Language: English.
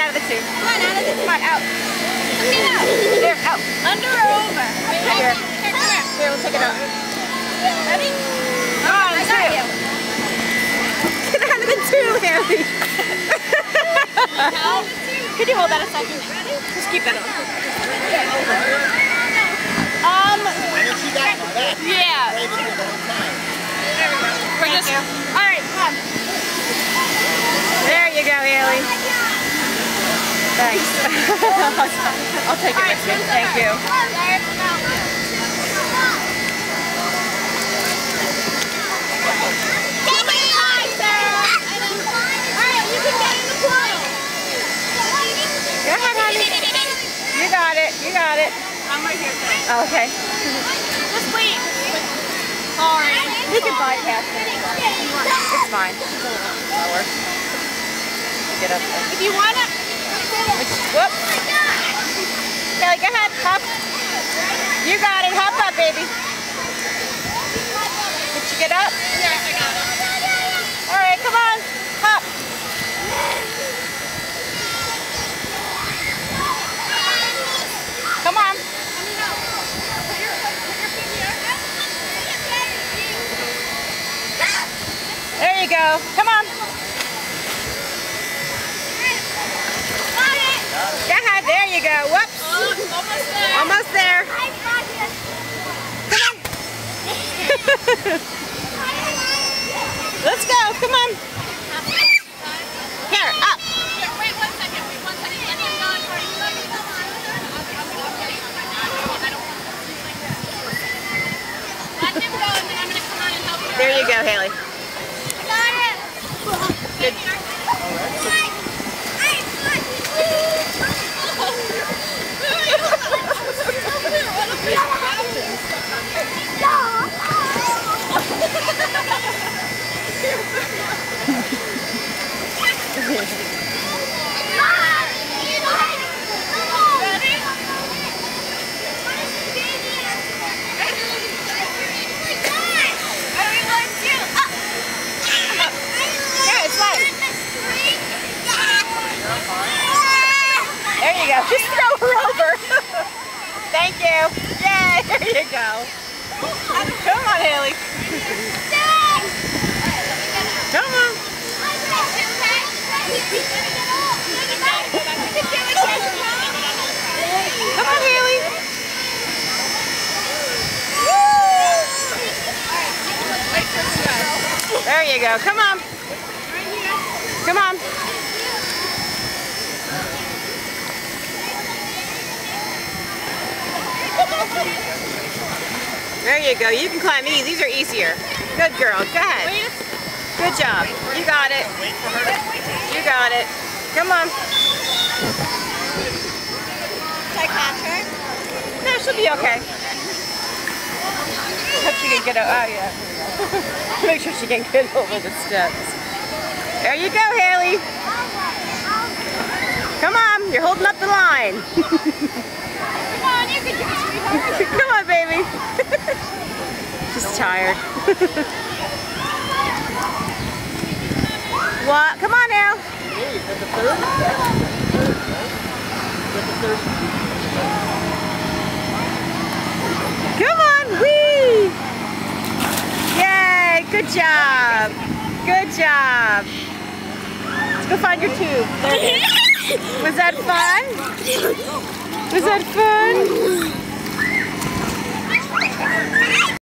out of the tube. Come on, out of the tube. Come on, out. Get out. There, out. Under or over? Here. Here, come here. Here, we'll take it out. Ready? Come on, I got you. Get out of the tube, Haley. Out. Could you hold that a second? Just keep that on. Yeah. There we go. We're just. All right, come on. There you go, Haley. Thanks. I'll take it with you. Thank you. Go ahead, honey. You got it. You got it. I'm right here, sir. Oh, okay. Just wait. Sorry. You can bypass it. It's fine. It's a little slower. Get up there. If you want to. Whoop. Kelly, go ahead. Hop. You got it. Hop up, baby. Did you get up? Yeah, I got it. All right, come on. Hop. Come on. There you go. Come on. Go ahead. There you go. Whoops. Almost there. Almost there. Come on. Let's go. Come on. Here, up. Wait 1 second. Wait 1 second. Let him go in first. Let him go, and then I'm going to come on and help you. There you go, Haley. Got it. Good. There you go. Just throw her over. Thank you. Yay. There you go. Come on, Haley. Come on. Come on, Haley. There you go. Come on. Come on. There you go. You can climb these. These are easier. Good girl. Go ahead. Good job. You got it. You got it. Come on. Should I catch her? No, she'll be okay. Hope she can get over. Oh, yeah. Make sure she can get over the steps. There you go, Haley. Come on. You're holding up the line. Come on, you can do it, sweetheart. Come on, baby. She's tired. What? Come on now. Come on, whee! Yay, good job. Good job. Let's go find your tube. There it is. Was that fun? Was that fun?